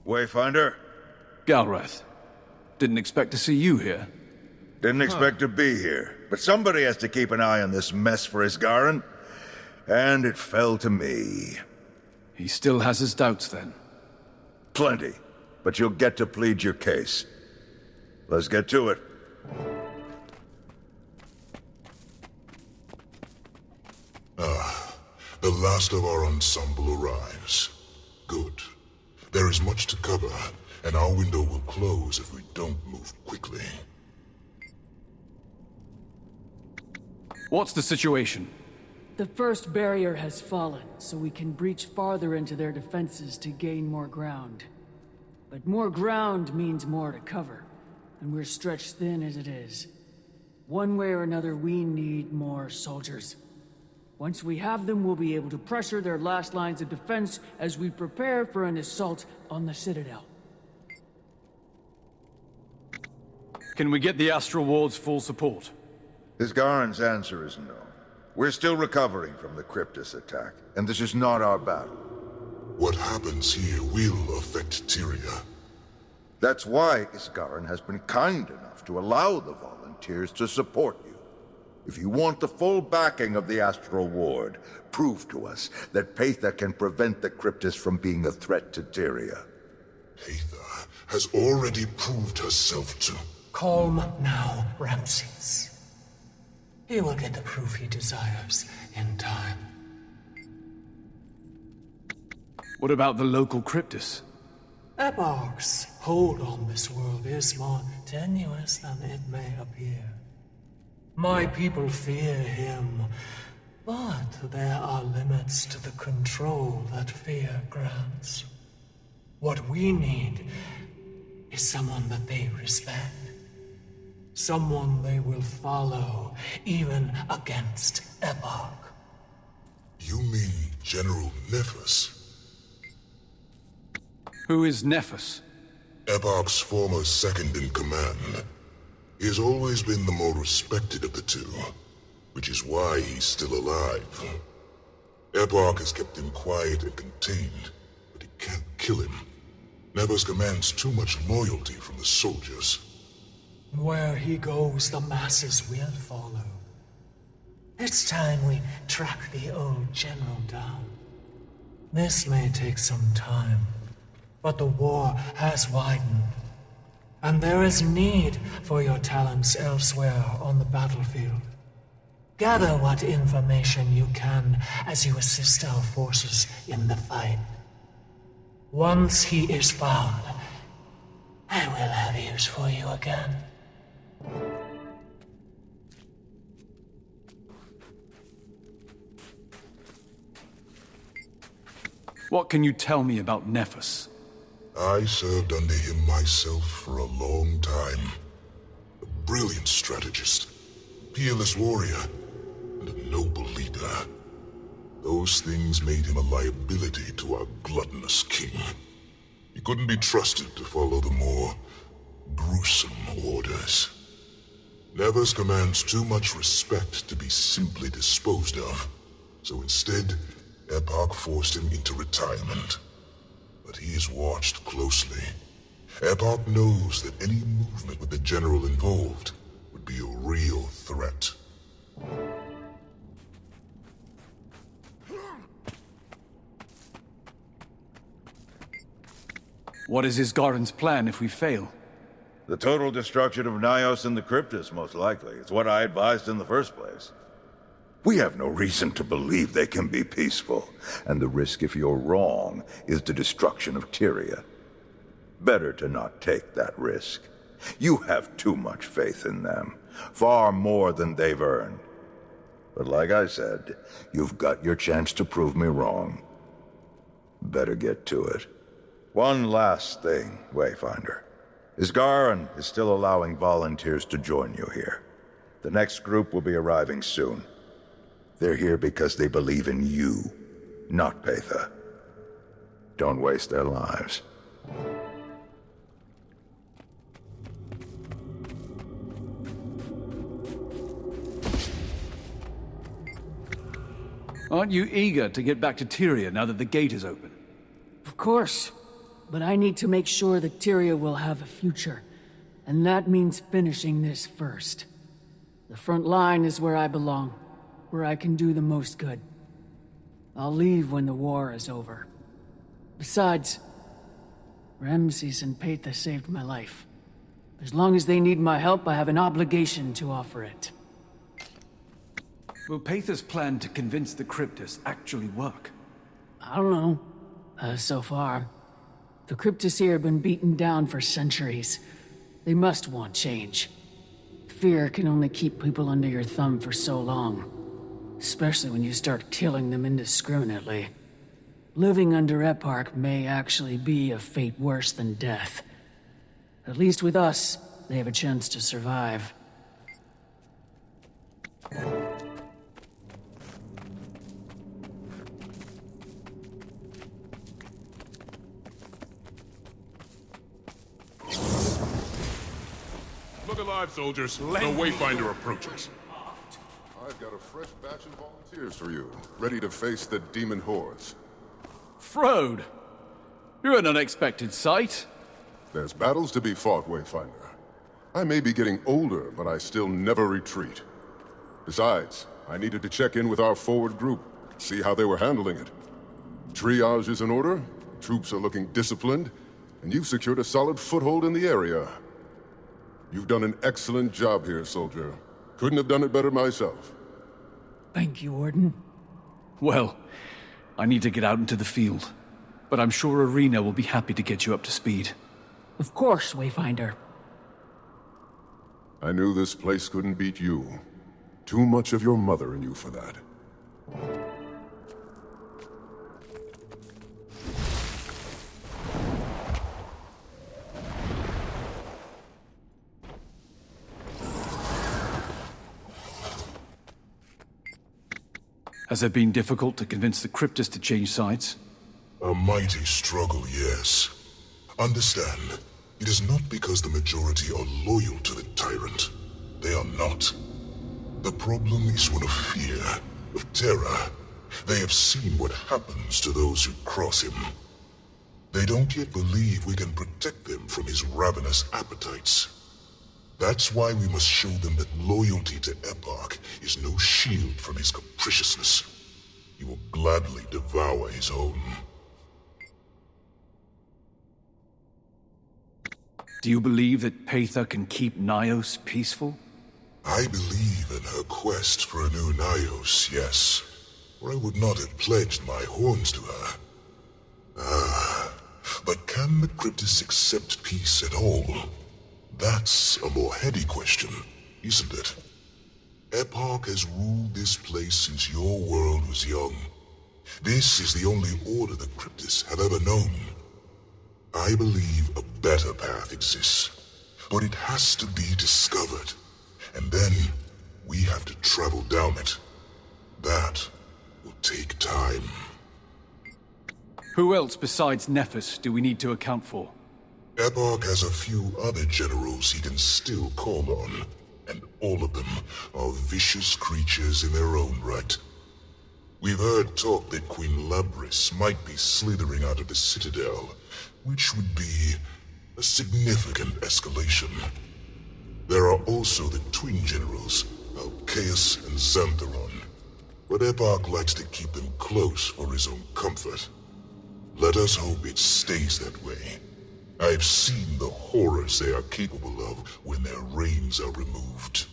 Wayfinder? Galrath. Didn't expect to see you here. Didn't expect to be here, but somebody has to keep an eye on this mess for Isgarren, and it fell to me. He still has his doubts then. Plenty, but you'll get to plead your case. Let's get to it. The last of our ensemble arrives. Good. There is much to cover, and our window will close if we don't move quickly. What's the situation? The first barrier has fallen, so we can breach farther into their defenses to gain more ground. But more ground means more to cover, and we're stretched thin as it is. One way or another, we need more soldiers. Once we have them, we'll be able to pressure their last lines of defense as we prepare for an assault on the Citadel. Can we get the Astral Ward's full support? Isgarren's answer is no. We're still recovering from the Cryptus attack, and this is not our battle. What happens here will affect Tyria. That's why Isgarren has been kind enough to allow the volunteers to support you. If you want the full backing of the Astral Ward, prove to us that Peitha can prevent the Cryptus from being a threat to Tyria. Peitha has already proved herself to... Calm now, Ramses. He will get the proof he desires in time. What about the local Cryptus? Eparch's hold on this world is more tenuous than it may appear. My people fear him, but there are limits to the control that fear grants. What we need is someone that they respect. Someone they will follow, even against Eparch. You mean General Nephus? Who is Nephus? Eparch's former second-in-command. He has always been the more respected of the two, which is why he's still alive. Eparch has kept him quiet and contained, but he can't kill him. Nephus commands too much loyalty from the soldiers. Where he goes, the masses will follow. It's time we track the old general down. This may take some time, but the war has widened. And there is need for your talents elsewhere on the battlefield. Gather what information you can as you assist our forces in the fight. Once he is found, I will have use for you again. What can you tell me about Nephus? I served under him myself for a long time. A brilliant strategist, peerless warrior, and a noble leader. Those things made him a liability to our gluttonous king. He couldn't be trusted to follow the more gruesome orders. Nephus commands too much respect to be simply disposed of, so instead, Eparch forced him into retirement. But he is watched closely. Eparch knows that any movement with the general involved would be a real threat. What is Isgarren's plan if we fail? The total destruction of Nyos and the Cryptus, most likely. It's what I advised in the first place. We have no reason to believe they can be peaceful, and the risk if you're wrong is the destruction of Tyria. Better to not take that risk. You have too much faith in them, far more than they've earned. But like I said, you've got your chance to prove me wrong. Better get to it. One last thing, Wayfinder. Isgarren is still allowing volunteers to join you here. The next group will be arriving soon. They're here because they believe in you, not Peitha. Don't waste their lives. Aren't you eager to get back to Tyria now that the gate is open? Of course. but I need to make sure that Tyria will have a future. And that means finishing this first. The front line is where I belong, where I can do the most good. I'll leave when the war is over. Besides, Ramses and Peitha saved my life. As long as they need my help, I have an obligation to offer it. Will Peitha's plan to convince the Cryptus actually work? I don't know. So far. The Cryptus here have been beaten down for centuries. They must want change. Fear can only keep people under your thumb for so long. Especially when you start killing them indiscriminately. Living under Eparch may actually be a fate worse than death. At least with us, they have a chance to survive. Look alive, soldiers. The Wayfinder approaches. I've got a fresh batch of volunteers for you, ready to face the demon hordes. Frode! You're an unexpected sight. There's battles to be fought, Wayfinder. I may be getting older, but I still never retreat. Besides, I needed to check in with our forward group, see how they were handling it. Triage is in order, troops are looking disciplined, and you've secured a solid foothold in the area. You've done an excellent job here, soldier. Couldn't have done it better myself. Thank you, Warden. Well, I need to get out into the field. But I'm sure Arina will be happy to get you up to speed. Of course, Wayfinder. I knew this place couldn't beat you. Too much of your mother in you for that. Has it been difficult to convince the Cryptus to change sides? A mighty struggle, yes. Understand, it is not because the majority are loyal to the tyrant. They are not. The problem is one of fear, of terror. They have seen what happens to those who cross him. They don't yet believe we can protect them from his ravenous appetites. That's why we must show them that loyalty to Eparch is no shield from his capriciousness. He will gladly devour his own. Do you believe that Peitha can keep Nyos peaceful? I believe in her quest for a new Nayos, yes. Or I would not have pledged my horns to her. But can the Cryptus accept peace at all? That's a more heady question, isn't it? Eparch has ruled this place since your world was young. This is the only order the Cryptus have ever known. I believe a better path exists, but it has to be discovered, and then we have to travel down it. That will take time. Who else besides Nephus do we need to account for? Eparch has a few other generals he can still call on, and all of them are vicious creatures in their own right. We've heard talk that Queen Labris might be slithering out of the Citadel, which would be a significant escalation. There are also the twin generals, Alcaeus and Xantharon, but Eparch likes to keep them close for his own comfort. Let us hope it stays that way. I've seen the horrors they are capable of when their reins are removed.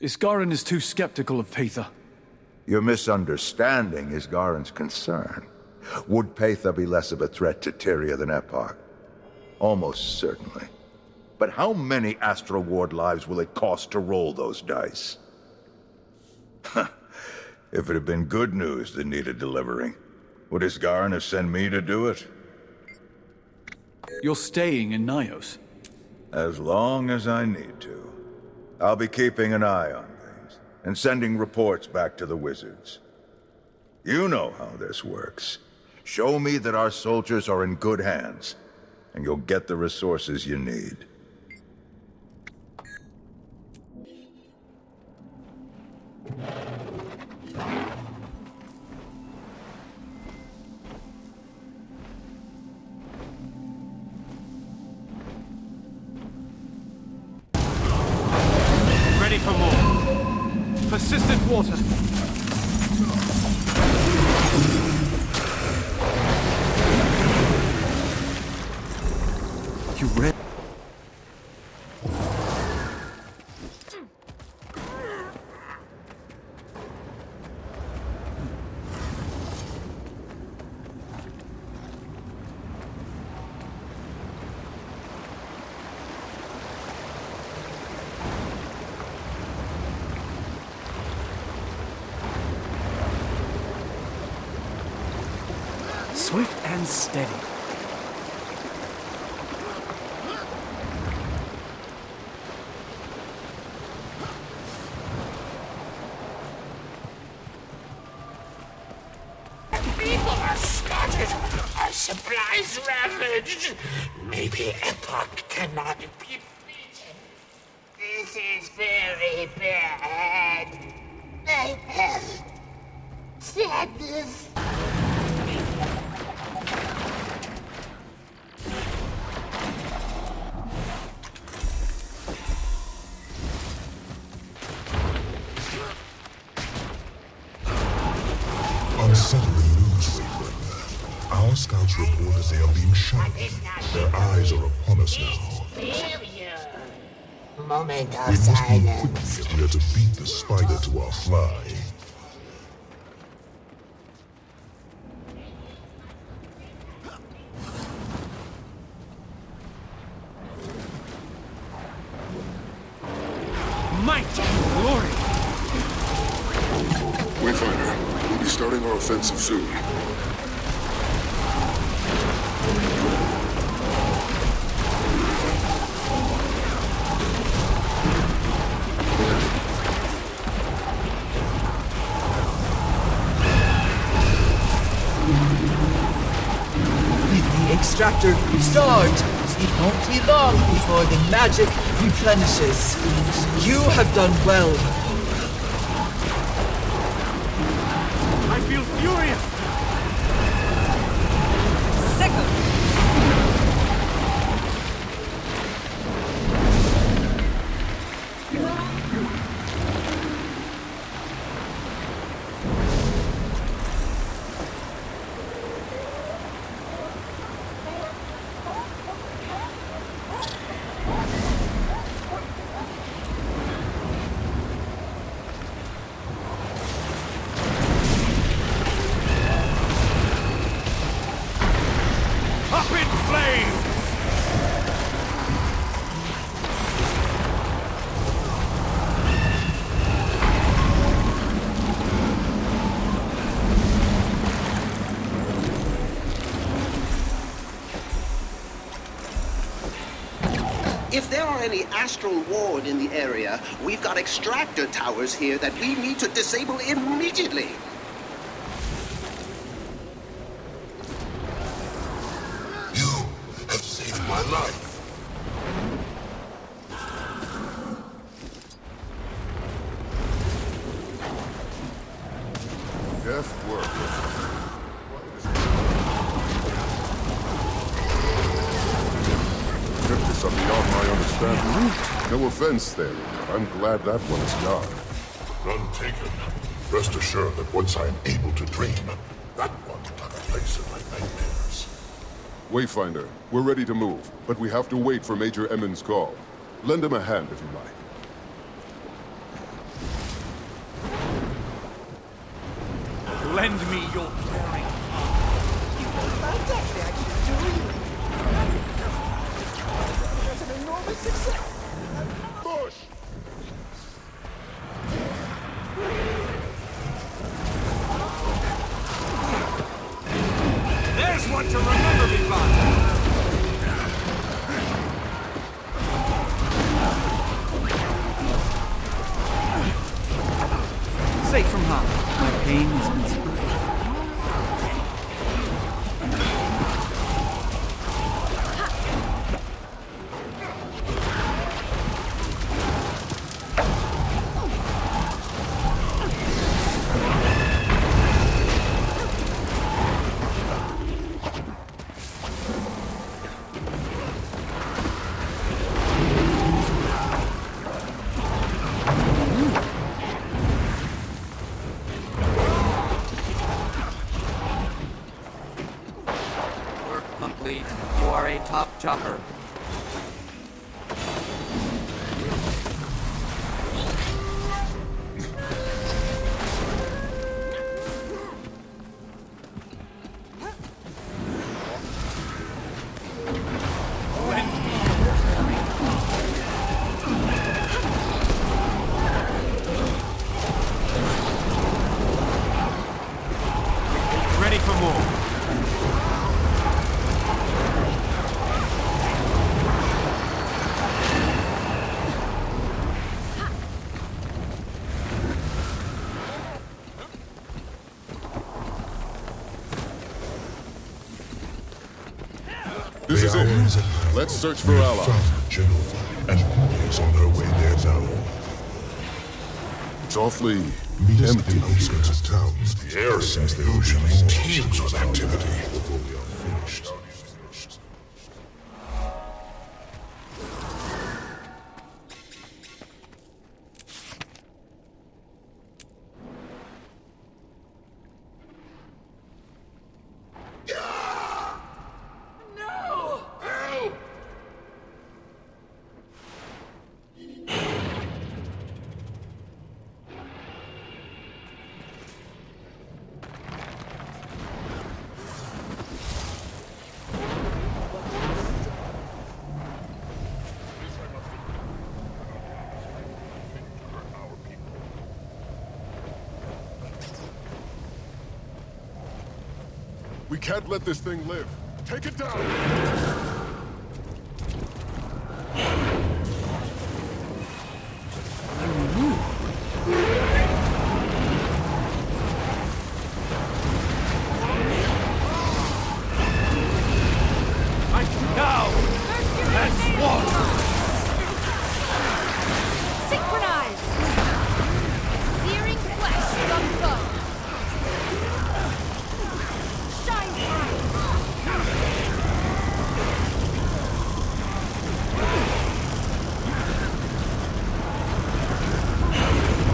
Isgarren is too skeptical of Peitha. You're misunderstanding Isgarren's concern. Would Peitha be less of a threat to Tyria than Eparch? Almost certainly. But how many Astral Ward lives will it cost to roll those dice? If it had been good news that needed delivering, would Isgarren have sent me to do it? You're staying in Nyos. As long as I need to. I'll be keeping an eye on things, and sending reports back to the wizards. You know how this works. Show me that our soldiers are in good hands, and you'll get the resources you need. Persistent water. You read? Swift and steady. People are scattered, our supplies ravaged. Maybe Eparch cannot be beaten. This is very bad. I have sadness. Unsettling news, Wayfinder. Our scouts report that they are being shot. Their eyes are upon us now. Failure. Moment We of must move silence. quickly if we are to beat the spider to our fly. Might and glory. Wayfinder, we'll be starting our offensive soon. The extractor start. It won't be long before the magic replenishes. You have done well. I feel furious. Up in flames! If there are any Astral Ward in the area, we've got extractor towers here that we need to disable immediately. You have saved my life. Deft work. Cryptids are beyond my understanding. No offense there, but I'm glad that one is gone. None taken. Rest assured that once I am able to dream, that one will have a place in my nightmares. Wayfinder, we're ready to move, but we have to wait for Major Emmons' call. Lend him a hand if you like. Lend me your daring. Push! There's one to remember me by. Safe from harm. My pain is easy. Stop, Chopper. Ready for more. This is it. Let's search for allies. General, and is on her way there now. It's awfully Meet us at empty. the outskirts of town. The air seems the ocean teems with activity. Before we are finished. We can't let this thing live. Take it down! Synchronize! Searing flesh from bone. Shine bright!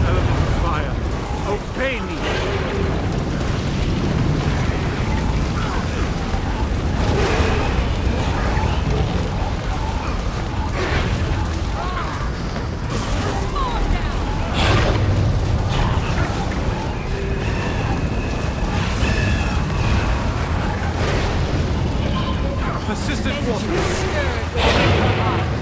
Element of fire, obey me! Persistent water! Stirred with the